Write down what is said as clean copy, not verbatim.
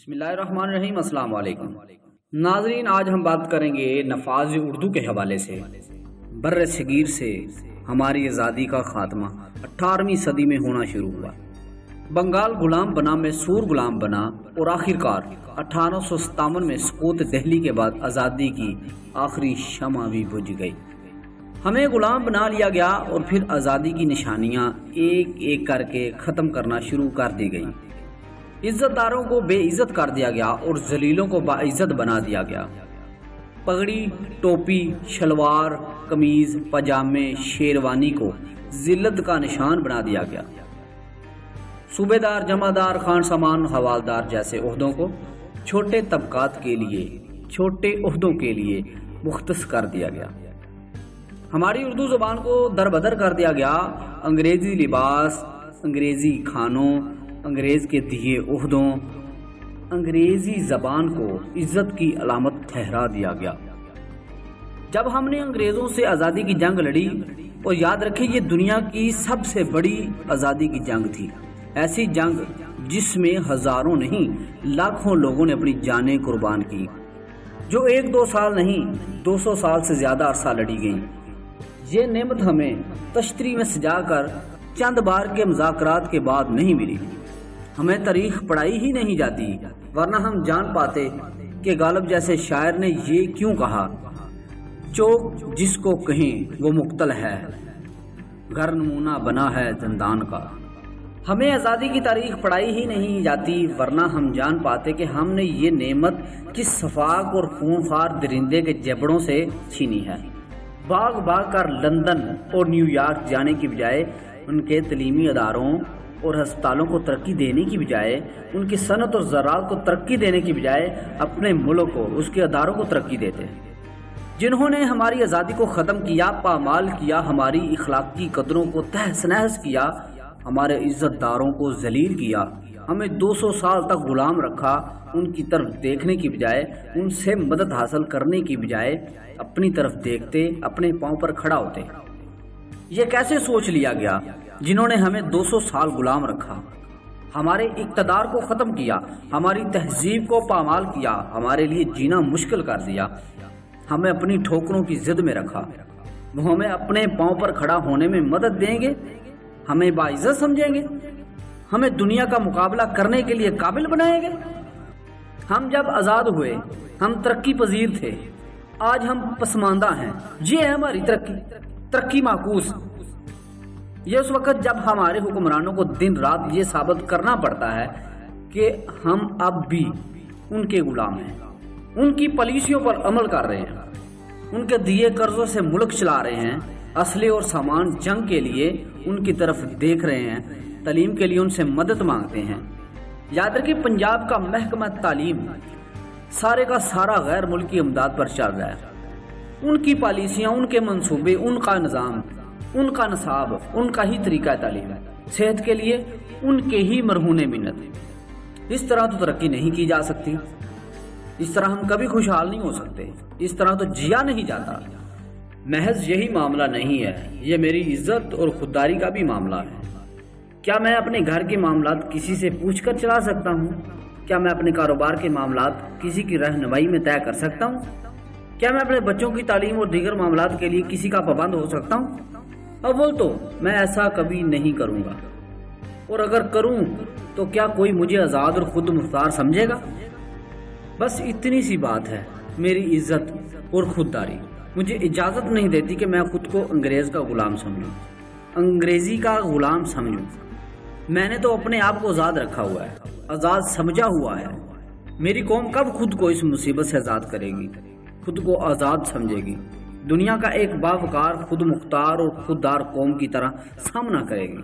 بسم اللہ الرحمن الرحیم۔ السلام علیکم ناظرین، آج ہم بات کریں گے نفاذ اردو کے حوالے سے۔ بر صغیر سے ہماری آزادی کا خاتمہ 18ویں صدی میں ہونا شروع ہوا۔ بنگال غلام بنا میں سور غلام بنا اور آخر کار 1857 میں سقوط دہلی کے بعد آزادی کی آخری شمع بھی بجھ گئی۔ ہمیں غلام بنا لیا گیا اور پھر آزادی کی نشانیاں ایک ایک کر کے ختم کرنا شروع کر دی گئی۔ عزت داروں کو بے عزت کر دیا گیا اور ذلیلوں کو باعزت بنا دیا گیا۔ پگڑی، ٹوپی، شلوار، قمیض، پاجامے، شیروانی کو ذلت کا نشان بنا دیا گیا۔ صوبے دار، جمعدار، خان سامان، حوالدار جیسے عہدوں کو چھوٹے طبقات کے لیے، چھوٹے عہدوں کے لیے مختص کر دیا گیا۔ ہماری اردو زبان کو دربدر کر دیا گیا۔ انگریزی لباس، انگریزی کھانوں، انگریز کے دیے عہدوں، انگریزی زبان کو عزت کی علامت ٹھہرا دیا گیا۔ جب ہم نے انگریزوں سے آزادی کی جنگ لڑی، اور یاد رکھیں یہ دنیا کی سب سے بڑی آزادی کی جنگ تھی، ایسی جنگ جس میں ہزاروں نہیں لاکھوں لوگوں نے اپنی جانیں قربان کی، جو 1-2 سال نہیں 200 سال سے زیادہ عرصہ لڑی گئی۔ یہ نعمت ہمیں تشتری میں سجا کر چند بار کے مذاکرات کے بعد نہیں ملی۔ ہمیں تاریخ پڑھائی ہی نہیں جاتی، ورنہ ہم جان پاتے کہ غالب جیسے شاعر نے یہ کیوں کہا، چوک جس کو کہیں وہ مقتل ہے، گھر نمونہ بنا ہے زندان کا۔ ہمیں آزادی کی تاریخ پڑھائی ہی نہیں جاتی، ورنہ ہم جان پاتے کہ ہم نے یہ نعمت کس صفاق اور خونخوار درندے کے جبڑوں سے چھینی ہے۔ بھاگ بھاگ کر لندن اور نیو یارک جانے کی بجائے، ان کے تعلیمی اداروں اور ہسپتالوں کو ترقی دینے کی بجائے، ان کی صنعت اور زراعت کو ترقی دینے کی بجائے اپنے ملک کو، اس کے اداروں کو ترقی دیتے ہیں۔ جنہوں نے ہماری آزادی کو ختم کیا، پامال کیا، ہماری اخلاقی قدروں کو تہس نہس کیا، ہمارے عزت داروں کو ذلیل کیا، ہمیں 200 سال تک غلام رکھا، ان کی طرف دیکھنے کی بجائے، ان سے مدد حاصل کرنے کی بجائے اپنی طرف دیکھتے، اپنے پاؤں پر کھڑا ہوتے۔ یہ کیسے سوچ لیا گیا؟ جنہوں نے ہمیں 200 سال غلام رکھا، ہمارے اقتدار کو ختم کیا، ہماری تہذیب کو پامال کیا، ہمارے لیے جینا مشکل کر دیا، ہمیں اپنی ٹھوکروں کی ضد میں رکھا، وہ ہمیں اپنے پاؤں پر کھڑا ہونے میں مدد دیں گے، ہمیں باعزت سمجھیں گے، ہمیں دنیا کا مقابلہ کرنے کے لیے قابل بنائیں گے۔ ہم جب آزاد ہوئے ہم ترقی پذیر تھے، آج ہم پسماندہ ہیں۔ یہ ہے ہماری ترقی معکوس۔ یہ اس وقت جب ہمارے حکمرانوں کو دن رات یہ ثابت کرنا پڑتا ہے کہ ہم اب بھی ان کے غلام ہیں، ان کی پالیسیوں پر عمل کر رہے ہیں، ان کے دیے قرضوں سے ملک چلا رہے ہیں، اسلحے اور سامان جنگ کے لیے ان کی طرف دیکھ رہے ہیں، تعلیم کے لیے ان سے مدد مانگتے ہیں۔ یاد رکھیں، پنجاب کا محکمہ تعلیم سارے کا سارا غیر ملکی امداد پر چل رہا ہے۔ ان کی پالیسیاں، ان کے منصوبے، ان کا نظام، ان کا نصاب، ان کا ہی طریقہ تعلیم ہے۔ صحت کے لیے ان کے ہی مرہون منت۔ اس طرح تو ترقی نہیں کی جا سکتی، اس طرح ہم کبھی خوشحال نہیں ہو سکتے، اس طرح تو جیا نہیں جاتا۔ محض یہی معاملہ نہیں ہے، یہ میری عزت اور خودداری کا بھی معاملہ ہے۔ کیا میں اپنے گھر کے معاملات کسی سے پوچھ کر چلا سکتا ہوں؟ کیا میں اپنے کاروبار کے معاملات کسی کی رہنمائی میں طے کر سکتا ہوں؟ کیا میں اپنے بچوں کی تعلیم اور دیگر معاملات کے لیے کسی کا پابند ہو سکتا ہوں؟ اول تو میں ایسا کبھی نہیں کروں گا، اور اگر کروں تو کیا کوئی مجھے آزاد اور خود مختار سمجھے گا؟ بس اتنی سی بات ہے۔ میری عزت اور خودداری مجھے اجازت نہیں دیتی کہ میں خود کو انگریز کا غلام سمجھوں، انگریزی کا غلام سمجھوں۔ میں نے تو اپنے آپ کو آزاد رکھا ہوا ہے، آزاد سمجھا ہوا ہے۔ میری قوم کب خود کو اس مصیبت سے آزاد کرے گی، خود کو آزاد سمجھے گی، دنیا کا ایک باوقار، خود مختار اور خوددار قوم کی طرح سامنا کرے گی؟